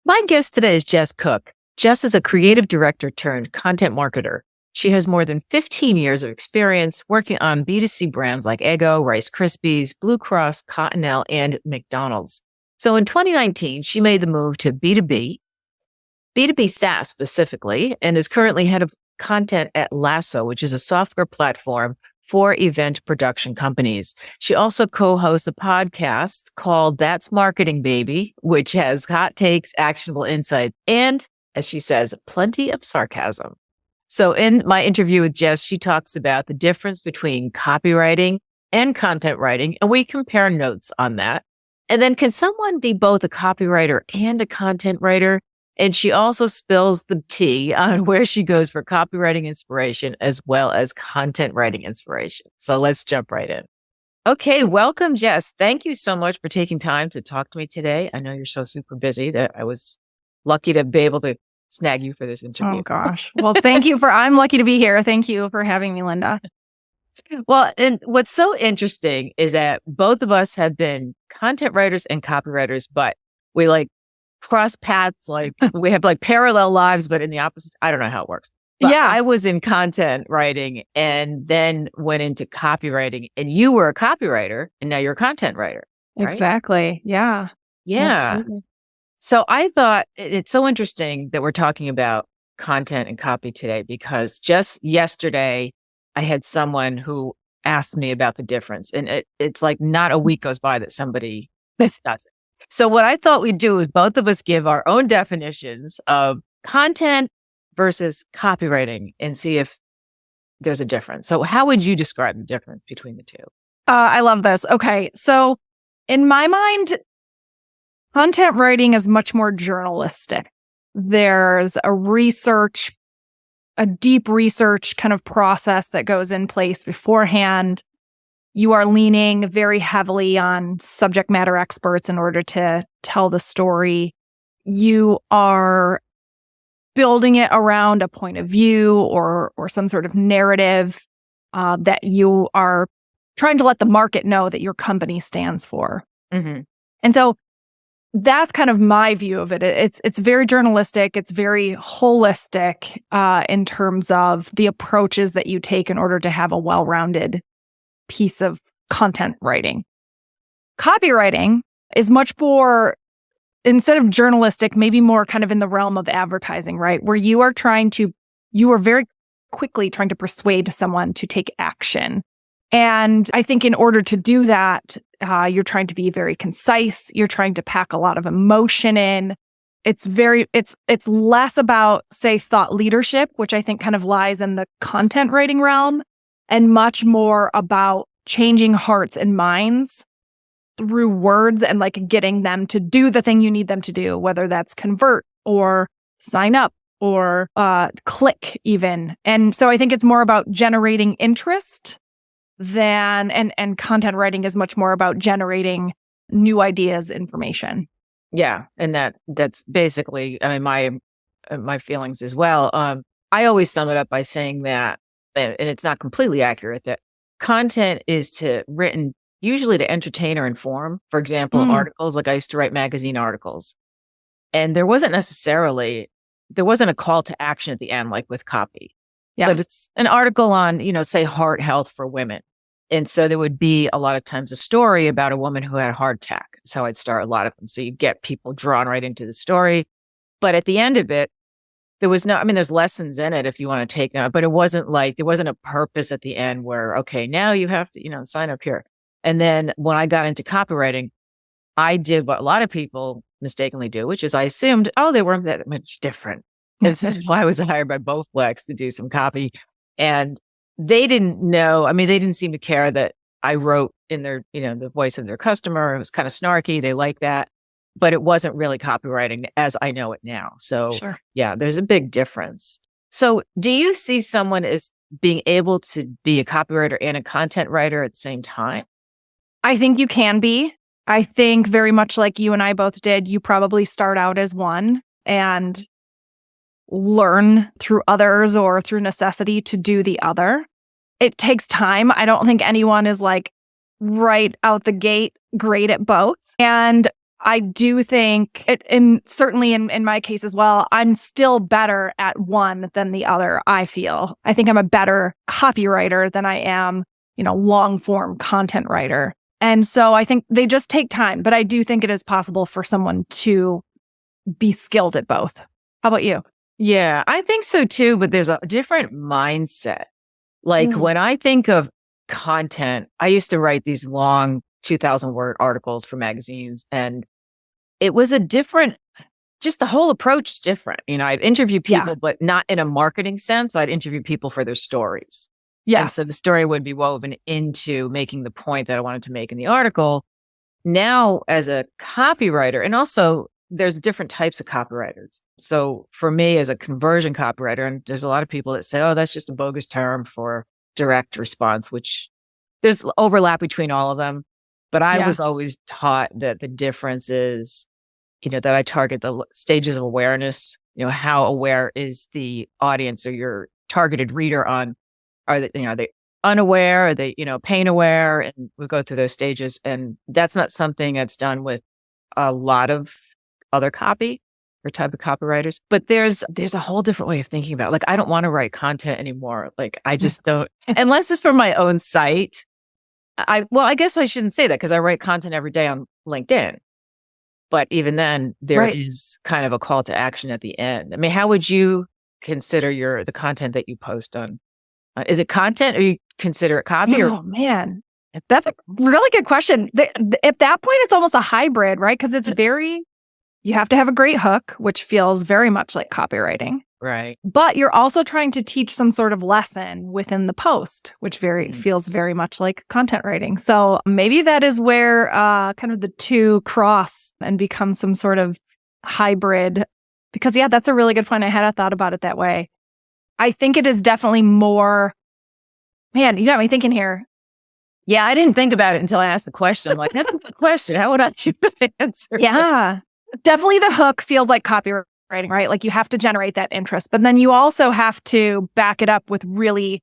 My guest today is Jess Cook. Jess is a creative director turned content marketer. She has more than 15 years of experience working on B2C brands like Eggo, Rice Krispies, Blue Cross, Cottonelle, and McDonald's. So in 2019, she made the move to B2B SaaS specifically, and is currently head of content at LASSO, which is a software platform for event production companies. She also co-hosts a podcast called That's Marketing Baby, which has hot takes, actionable insight, and, as she says, plenty of sarcasm. So in my interview with Jess, she talks about the difference between copywriting and content writing, and we compare notes on that. And then, can someone be both a copywriter and a content writer? And she also spills the tea on where she goes for copywriting inspiration as well as content writing inspiration. So let's jump right in. Okay, welcome, Jess. Thank you so much for taking time to talk to me today. I know you're so super busy that I was lucky to be able to snag you for this interview. Oh, gosh. Well, I'm lucky to be here. Thank you for having me, Linda. Well, and what's so interesting is that both of us have been content writers and copywriters, but we cross paths, we have parallel lives, but in the opposite. I don't know how it works. But yeah. I was in content writing and then went into copywriting, and you were a copywriter and now you're a content writer. Right? Exactly. Yeah. Yeah. Absolutely. So I thought it's so interesting that we're talking about content and copy today, because just yesterday I had someone who asked me about the difference, and it's like not a week goes by that somebody does it. So what I thought we'd do is both of us give our own definitions of content versus copywriting and see if there's a difference. So how would you describe the difference between the two? I love this. Okay. So in my mind, content writing is much more journalistic. There's a deep research kind of process that goes in place beforehand. You are leaning very heavily on subject matter experts in order to tell the story. You are building it around a point of view or some sort of narrative that you are trying to let the market know that your company stands for. Mm-hmm. And so that's kind of my view of it. It's very journalistic. It's very holistic in terms of the approaches that you take in order to have a well-rounded piece of content writing. Copywriting is much more, instead of journalistic, maybe more kind of in the realm of advertising, right? Where you are very quickly trying to persuade someone to take action. And I think in order to do that, you're trying to be very concise. You're trying to pack a lot of emotion in. It's less about, say, thought leadership, which I think kind of lies in the content writing realm, and much more about changing hearts and minds through words and getting them to do the thing you need them to do, whether that's convert or sign up or click even. And so I think it's more about generating interest and content writing is much more about generating new ideas, information. Yeah. And that's basically, my feelings as well. I always sum it up by saying that, and it's not completely accurate, that content is written usually to entertain or inform. For example, articles, I used to write magazine articles, and there wasn't a call to action at the end, like with copy. Yeah. But it's an article on, say heart health for women. And so there would be a lot of times a story about a woman who had a heart attack. That's how I'd start a lot of them. So you get people drawn right into the story. But at the end of it, there was there's lessons in it if you want to take them, but there wasn't a purpose at the end where, okay, now you have to, sign up here. And then when I got into copywriting, I did what a lot of people mistakenly do, which is I assumed, they weren't that much different. This is why I was hired by both Flex to do some copy. And they didn't know, they didn't seem to care that I wrote in their, the voice of their customer. It was kind of snarky. They liked that. But it wasn't really copywriting as I know it now. So Sure. Yeah, there's a big difference. So do you see someone as being able to be a copywriter and a content writer at the same time? I think you can be. I think very much like you and I both did, you probably start out as one and learn through others or through necessity to do the other. It takes time. I don't think anyone is right out the gate great at both. And I do think, and certainly in my case as well, I'm still better at one than the other, I feel. I think I'm a better copywriter than I am, long form content writer. And so I think they just take time, but I do think it is possible for someone to be skilled at both. How about you? Yeah, I think so too, but there's a different mindset. Like when I think of content, I used to write these long 2,000 word articles for magazines, and it was just the whole approach is different. I'd interview people, but not in a marketing sense. I'd interview people for their stories. Yes. And so the story would be woven into making the point that I wanted to make in the article. Now, as a copywriter, and also there's different types of copywriters. So for me as a conversion copywriter, and there's a lot of people that say, oh, that's just a bogus term for direct response, which there's overlap between all of them. But I was always taught that the difference is, that I target the stages of awareness. How aware is the audience or your targeted reader on, are they unaware? Are they, pain aware? And we go through those stages. And that's not something that's done with a lot of other copy or type of copywriters. But there's a whole different way of thinking about it. Like, I don't want to write content anymore. Like, I just don't, unless it's for my own site. I guess I shouldn't say that because I write content every day on LinkedIn. But even then, there is kind of a call to action at the end. I mean, how would you consider the content that you post on? Is it content, or you consider it copy? Oh, man. That's a really good question. At that point, it's almost a hybrid, right? Because it's you have to have a great hook, which feels very much like copywriting. Right. But you're also trying to teach some sort of lesson within the post, which feels very much like content writing. So maybe that is where kind of the two cross and become some sort of hybrid. Because that's a really good point. I hadn't thought about it that way. I think it is definitely more, man, you got me thinking here. Yeah, I didn't think about it until I asked the question. I'm like, that's a good question. How would I answer? Yeah, definitely the hook feels like copywriting, right? Like you have to generate that interest, but then you also have to back it up with a really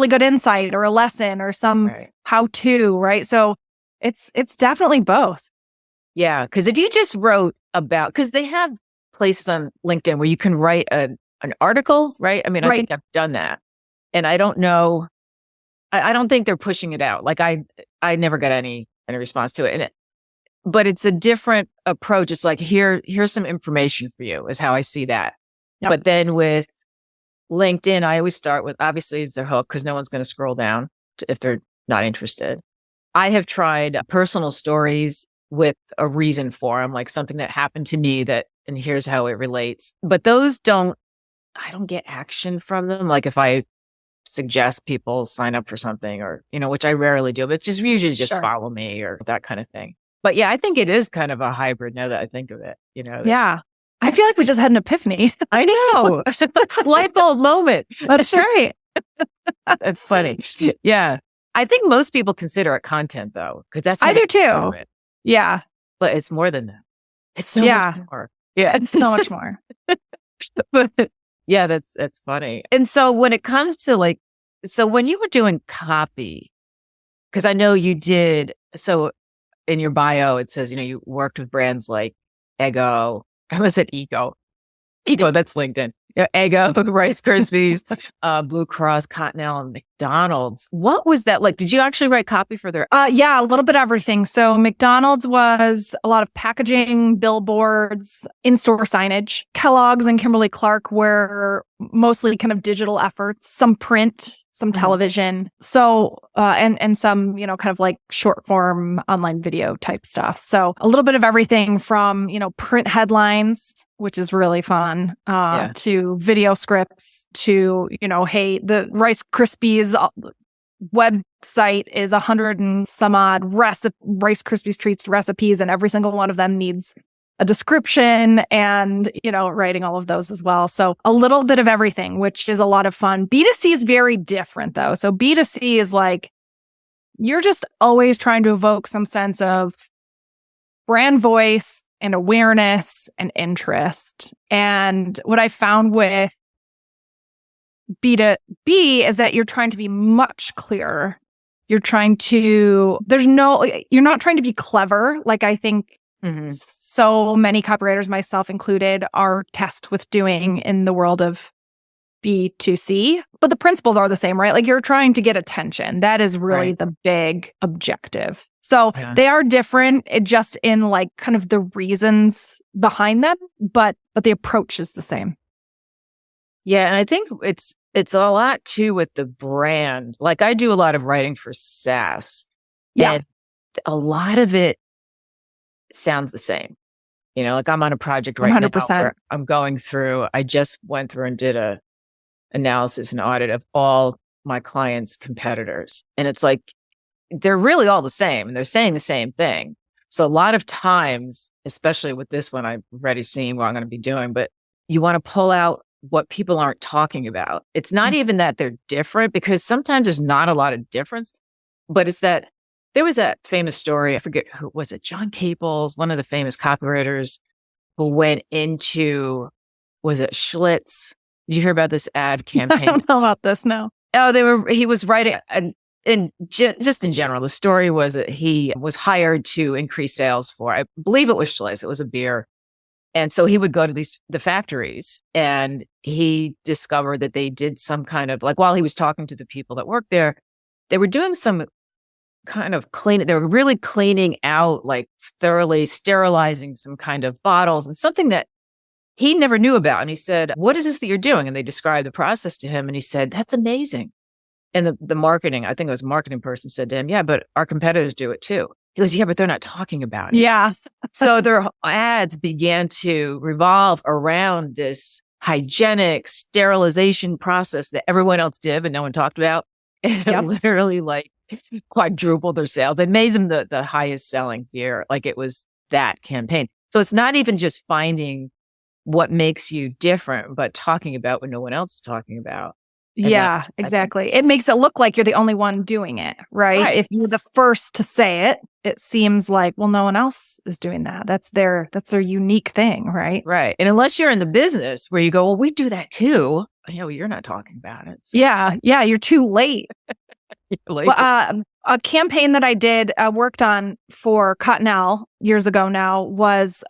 good insight or a lesson or some how-to, right? So it's definitely both. Yeah, because if you just wrote about, because they have places on LinkedIn where you can write an article, right? I mean, I think I've done that, and I don't know. I don't think they're pushing it out. Like I never got any response to it, but it's a different approach. It's like, here's some information for you, is how I see that. Yep. But then with LinkedIn, I always start with, obviously it's a hook because no one's going to scroll down if they're not interested. I have tried personal stories with a reason for them, like something that happened to me and here's how it relates. But those I don't get action from them. Like if I suggest people sign up for something or, which I rarely do, but it's just usually just follow me or that kind of thing. But yeah, I think it is kind of a hybrid now that I think of it, Yeah. I feel like we just had an epiphany. I know. Light bulb moment. That's right. That's funny. Yeah. I think most people consider it content though, because that's I do too. Yeah. But it's more than that. It's so much more. Yeah. It's so much more. But yeah, that's funny. And so when it comes to so when you were doing copy, because I know you did, so in your bio, it says, you worked with brands like Eggo. I almost said Ego. That's LinkedIn. Eggo, Rice Krispies, Blue Cross, Cottonelle, and McDonald's. What was that like? Did you actually write copy for their? Yeah, a little bit of everything. So McDonald's was a lot of packaging, billboards, in-store signage. Kellogg's and Kimberly-Clark were mostly kind of digital efforts, some print, some television. So, and some, kind of like short form online video type stuff. So a little bit of everything from, print headlines, which is really fun, to video scripts to, hey, the Rice Krispies website is 100 and some odd Rice Krispies treats recipes, and every single one of them needs a description and, writing all of those as well. So a little bit of everything, which is a lot of fun. B2C is very different though. So B2C is like, you're just always trying to evoke some sense of brand voice and awareness and interest. And what I found with B2B is that you're trying to be much clearer. You're not trying to be clever. Like I think Mhm. so many copywriters, myself included, are tasked with doing in the world of B2C. But the principles are the same, right? Like you're trying to get attention. That is really Right. the big objective. So Yeah. they are different just in like kind of the reasons behind them, but the approach is the same. Yeah, and I think it's a lot too with the brand. Like I do a lot of writing for SaaS, Yeah. and a lot of it sounds the same. Like I'm on a project right now 100%. where I'm going through, I just went through and did a analysis and audit of all my clients' competitors. And it's like, they're really all the same and they're saying the same thing. So a lot of times, especially with this one, I've already seen what I'm going to be doing, but you want to pull out what people aren't talking about. It's not even that they're different, because sometimes there's not a lot of difference, but it's that there was that famous story. I forget who was it, John Caples, one of the famous copywriters, who went into, was it Schlitz? Did you hear about this ad I campaign? don't know about this now. Oh, he was writing, just in general, the story was that he was hired to increase sales for, I believe it was Schlitz, it was a beer. And so he would go to the factories, and he discovered that they did some kind of, like, while he was talking to the people that worked there, they were doing some kind of cleaning. They were really cleaning out, like thoroughly sterilizing some kind of bottles, and something that he never knew about. And he said, "What is this that you're doing?" And they described the process to him. And he said, "That's amazing." And the marketing, I think it was a marketing person, said to him, "Yeah, but our competitors do it too." He goes, "Yeah, but they're not talking about it." Yeah. So their ads began to revolve around this hygienic sterilization process that everyone else did, but no one talked about. And it Yep. literally like quadrupled their sales. They made them the highest selling beer. Like it was that campaign. So it's not even just finding what makes you different, but talking about what no one else is talking about. And Yeah, I think, exactly. It makes it look like you're the only one doing it, right? Right. If you're the first to say it, it seems like, well, no one else is doing that. That's their unique thing, right? Right. And unless you're in the business where you go, well, we do that too. You're not talking about it. So Yeah, you're too late. you're late Well, to- a campaign that I did worked on for Cottonelle years ago now was,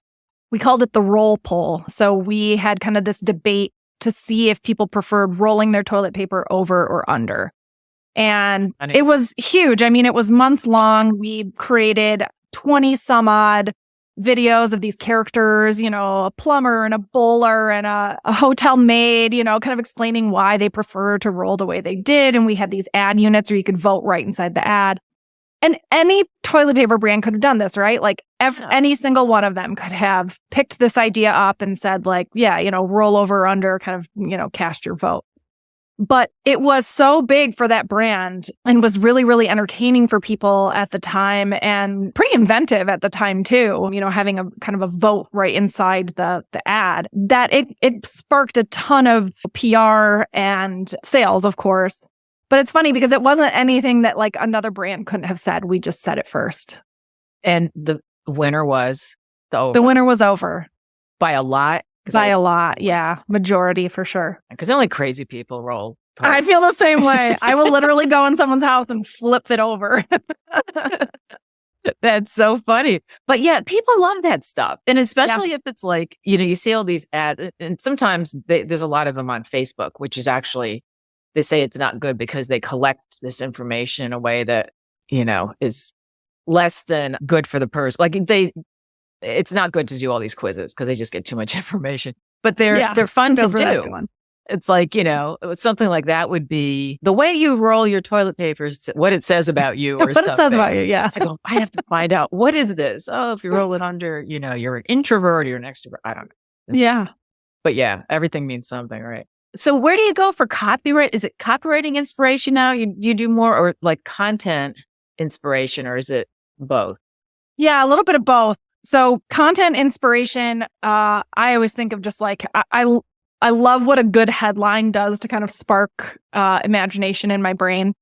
we called it the roll poll. So we had kind of this debate to see if people preferred rolling their toilet paper over or under. And Funny. it was huge. I mean, it was months long. We created 20 some odd videos of these characters, a plumber and a bowler and a hotel maid, kind of explaining why they prefer to roll the way they did. And we had these ad units where you could vote right inside the ad. And any toilet paper brand could have done this, right? Like any single one of them could have picked this idea up and said like, yeah, roll over or under, kind of, cast your vote. But it was so big for that brand and was really, really entertaining for people at the time, and pretty inventive at the time too, having a kind of a vote right inside the ad, that it sparked a ton of PR and sales, of course. But it's funny because it wasn't anything that like another brand couldn't have said. We just said it first. And the winner was The winner was over. by a lot. By a lot, yeah. Majority for sure. Because only crazy people roll. I feel the same way. I will literally go in someone's house and flip it over. That's so funny. But yeah, people love that stuff. And especially if it's like, you see all these ads, and sometimes there's a lot of them on Facebook, which is actually, they say it's not good because they collect this information in a way that, is less than good for the person. Like it's not good to do all these quizzes because they just get too much information, but they're fun to do. It's like, something like that would be the way you roll your toilet papers, what it says about you or what something. It says about you, yeah. I go, I have to find out, what is this? Oh, if you roll it under, you're an introvert or you're an extrovert. I don't know. Yeah. But yeah, everything means something, right? So where do you go for copyright? Is it copywriting inspiration now? You do more, or like content inspiration, or is it both? Yeah, a little bit of both. So content inspiration, I always think of just like, I love what a good headline does to kind of spark imagination in my brain.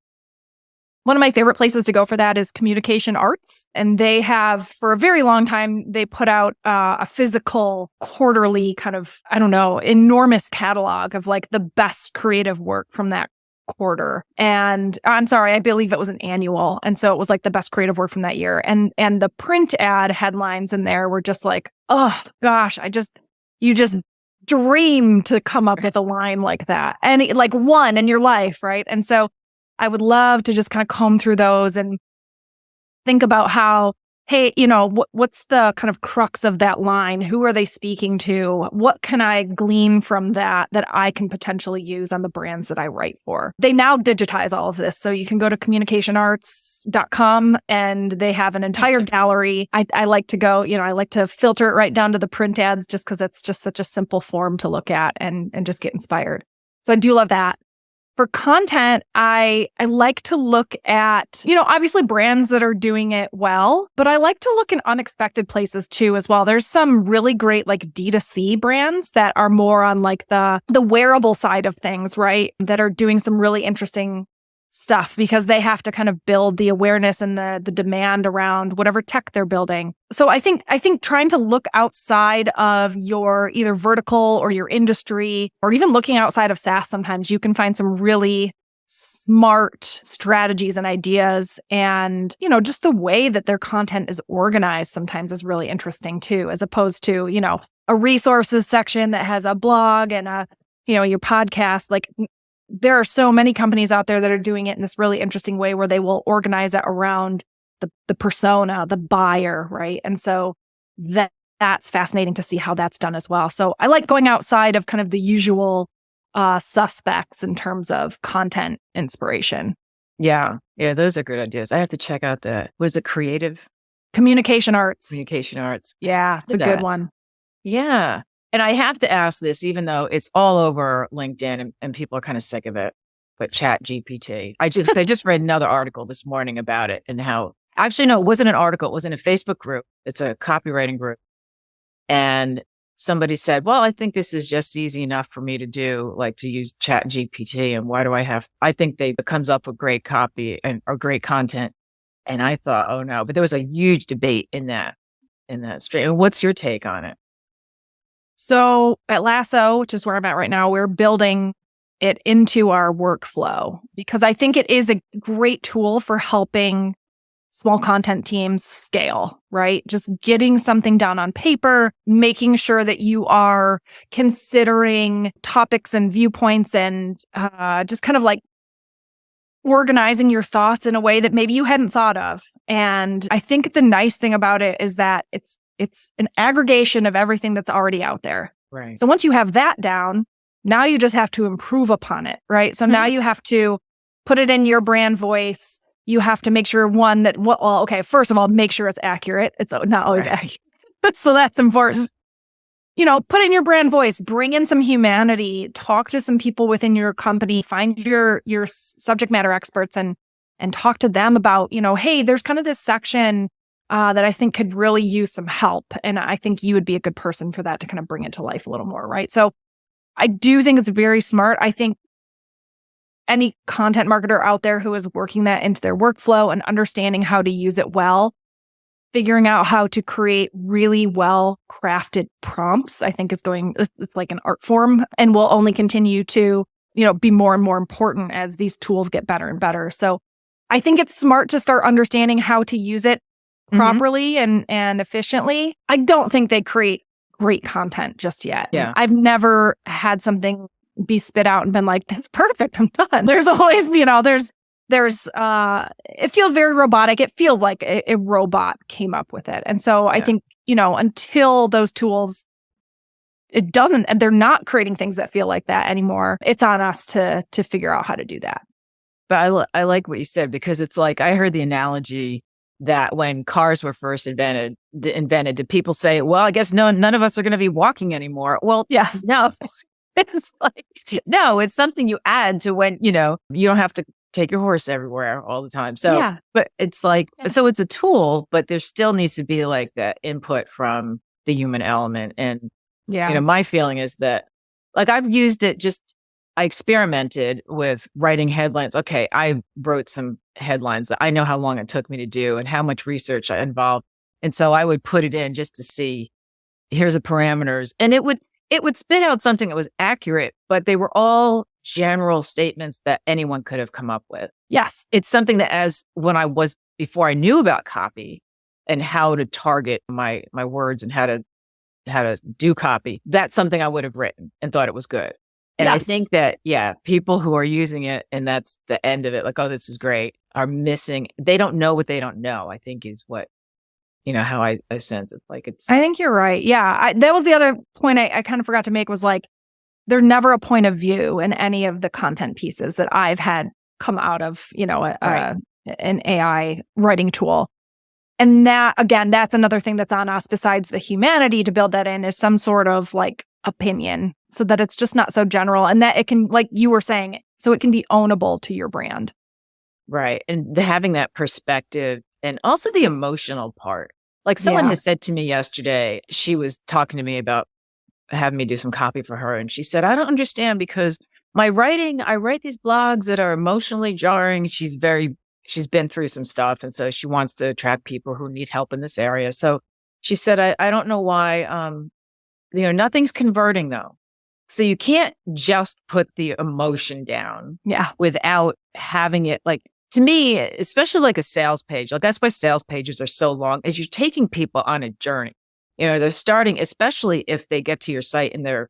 One of my favorite places to go for that is Communication Arts. And they have, for a very long time, they put out a physical quarterly kind of, enormous catalog of like the best creative work from that quarter. And I'm sorry, I believe it was an annual. And so it was like the best creative work from that year. And the print ad headlines in there were just like, oh gosh, you just dream to come up with a line like that. And like one in your life, right? And so I would love to just kind of comb through those and think about how, hey, what's the kind of crux of that line? Who are they speaking to? What can I glean from that I can potentially use on the brands that I write for? They now digitize all of this. So you can go to communicationarts.com and they have an entire gallery. I like to go, I like to filter it right down to the print ads just because it's just such a simple form to look at and just get inspired. So I do love that. For content, I like to look at, obviously brands that are doing it well, but I like to look in unexpected places too as well. There's some really great like D2C brands that are more on like the wearable side of things, right? That are doing some really interesting stuff because they have to kind of build the awareness and the demand around whatever tech they're building. So I think trying to look outside of your either vertical or your industry, or even looking outside of SaaS, sometimes you can find some really smart strategies and ideas. And, just the way that their content is organized sometimes is really interesting too, as opposed to, a resources section that has a blog and your podcast. Like, there are so many companies out there that are doing it in this really interesting way where they will organize it around the persona, the buyer, right? And so that's fascinating to see how that's done as well. So I like going outside of kind of the usual suspects in terms of content inspiration. Yeah, those are good ideas. I have to check out Communication Arts. Communication Arts. Yeah, it's a good one. Yeah. And I have to ask this, even though it's all over LinkedIn and people are kind of sick of it, but Chat GPT. I just read another article this morning about it and how, actually, no, it wasn't an article. It was in a Facebook group. It's a copywriting group. And somebody said, well, I think this is just easy enough for me to do, like to use Chat GPT. And why do I think it comes up with great copy or great content. And I thought, oh no, but there was a huge debate in that stream. And what's your take on it? So at LASSO, which is where I'm at right now, we're building it into our workflow because I think it is a great tool for helping small content teams scale, right? Just getting something down on paper, making sure that you are considering topics and viewpoints and just kind of like organizing your thoughts in a way that maybe you hadn't thought of. And I think the nice thing about it is that it's an aggregation of everything that's already out there. Right. So once you have that down, now you just have to improve upon it, right? So now you have to put it in your brand voice. You have to make sure first of all, make sure it's accurate. It's not always accurate. So that's important. Put in your brand voice, bring in some humanity, talk to some people within your company, find your subject matter experts and talk to them about, hey, there's kind of this section that I think could really use some help. And I think you would be a good person for that to kind of bring it to life a little more, right? So I do think it's very smart. I think any content marketer out there who is working that into their workflow and understanding how to use it well, figuring out how to create really well crafted prompts, I think it's like an art form and will only continue to, be more and more important as these tools get better and better. So I think it's smart to start understanding how to use it properly and efficiently. I don't think they create great content just yet. Yeah. I've never had something be spit out and been like, that's perfect, I'm done. There's always, there's it feels very robotic. It feels like a robot came up with it. And so I think, until those tools, and they're not creating things that feel like that anymore. It's on us to figure out how to do that. But I like what you said, because it's like, I heard the analogy that when cars were first invented, did people say, well, I guess none of us are going to be walking anymore? Well, yeah, no, it's like, no, it's something you add to when, you don't have to take your horse everywhere all the time. So, but it's like, so it's a tool, but there still needs to be like that input from the human element. And, my feeling is that like I've used it I experimented with writing headlines. Okay, I wrote some headlines that I know how long it took me to do and how much research I involved. And so I would put it in just to see, here's the parameters. And it would spit out something that was accurate, but they were all general statements that anyone could have come up with. Yes. It's something that before I knew about copy and how to target my words and how to do copy, that's something I would have written and thought it was good. And Yes. I think that, people who are using it and that's the end of it, like, oh, this is great, are missing. They don't know what they don't know, I think is what, how I sense it. Like I think you're right. Yeah. That was the other point I kind of forgot to make was like, there's never a point of view in any of the content pieces that I've had come out of, an AI writing tool. And that, again, that's another thing that's on us besides the humanity to build that in is some sort of like opinion so that it's just not so general and that it can, like you were saying, so it can be ownable to your brand. Right. And having that perspective and also the emotional part. Like someone has said to me yesterday, she was talking to me about having me do some copy for her. And she said, I don't understand because I write these blogs that are emotionally jarring. She's been through some stuff. And so she wants to attract people who need help in this area. So she said, I don't know why, nothing's converting though. So you can't just put the emotion down without having it like, to me, especially like a sales page, like that's why sales pages are so long, is you're taking people on a journey. They're starting, especially if they get to your site and they're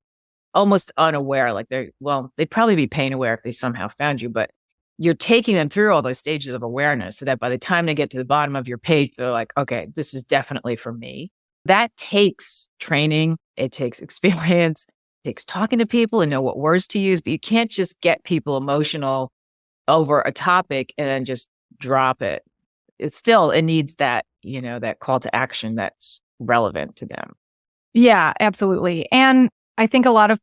almost unaware, like they'd probably be pain aware if they somehow found you, but you're taking them through all those stages of awareness so that by the time they get to the bottom of your page, they're like, okay, this is definitely for me. That takes training. It takes experience. It takes talking to people and know what words to use, but you can't just get people emotional over a topic and then just drop it. It needs that, that call to action that's relevant to them. Yeah, absolutely. And I think a lot of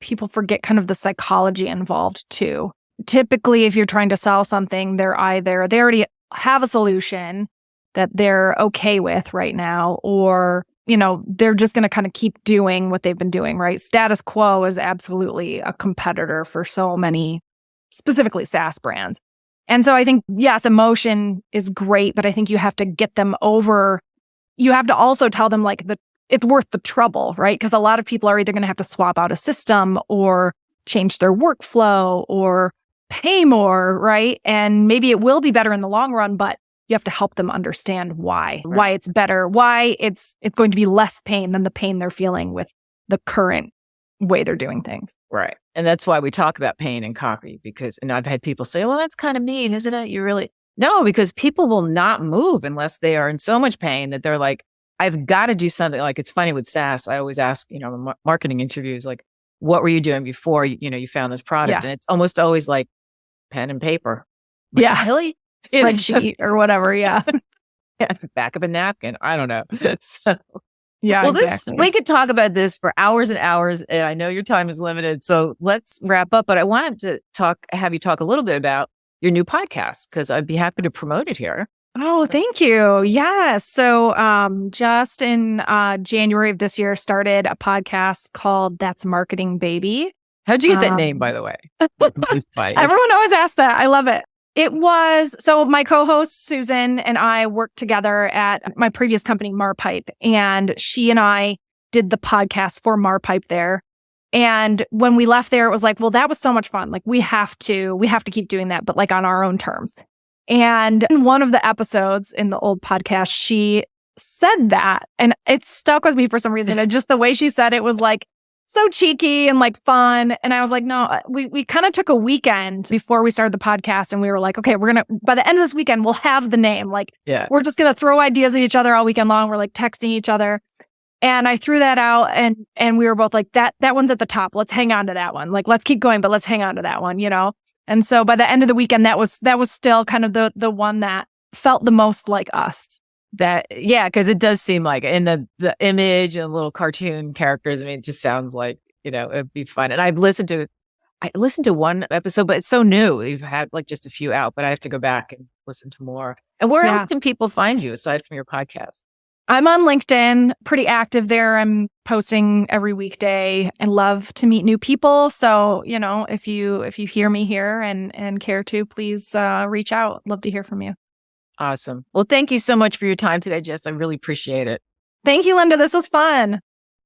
people forget kind of the psychology involved too. Typically, if you're trying to sell something, they already have a solution that they're okay with right now, or, they're just going to kind of keep doing what they've been doing, right? Status quo is absolutely a competitor for so many, specifically SaaS brands. And so I think, yes, emotion is great, but I think you have to get them over. You have to also tell them like it's worth the trouble, right? Because a lot of people are either going to have to swap out a system or change their workflow or pay more, right? And maybe it will be better in the long run, but you have to help them understand why it's better, why it's going to be less pain than the pain they're feeling with the current way they're doing things. Right. And that's why we talk about pain and copy and I've had people say, well, that's kind of mean, isn't it? No, because people will not move unless they are in so much pain that they're like, I've got to do something. Like it's funny with SaaS. I always ask, marketing interviews, like, what were you doing before, you found this product? Yeah. And it's almost always like pen and paper. Like, yeah. Really? Spreadsheet or whatever. Yeah. Back of a napkin. I don't know. So, yeah. Well, exactly. We could talk about this for hours and hours, and I know your time is limited. So let's wrap up. But I wanted to have you talk a little bit about your new podcast because I'd be happy to promote it here. Oh, thank you. Yes. So just in January of this year, started a podcast called That's Marketing Baby. How'd you get that name, by the way? Everyone always asks that. I love it. So my co-host, Susan, and I worked together at my previous company, Marpipe, and she and I did the podcast for Marpipe there. And when we left there, it was like, well, that was so much fun. Like we have to keep doing that, but like on our own terms. And in one of the episodes in the old podcast, she said that, and it stuck with me for some reason. And just the way she said it was like so cheeky and like fun. And I was like, no, we kind of took a weekend before we started the podcast, and we were like, okay, by the end of this weekend, we'll have the name. Like, we're just going to throw ideas at each other all weekend long. We're like texting each other. And I threw that out, and we were both like, that one's at the top. Let's hang on to that one. Like, let's keep going, but let's hang on to that one, And so by the end of the weekend, that was still kind of the one that felt the most like us. Because it does seem like in the image and little cartoon characters. I mean, it just sounds like, it'd be fun. And I listened to one episode, but it's so new. We've had like just a few out, but I have to go back and listen to more. And where else can people find you aside from your podcast? I'm on LinkedIn, pretty active there. I'm posting every weekday and love to meet new people. So, if you hear me here and care to, please reach out. Love to hear from you. Awesome. Well, thank you so much for your time today, Jess. I really appreciate it. Thank you, Linda. This was fun.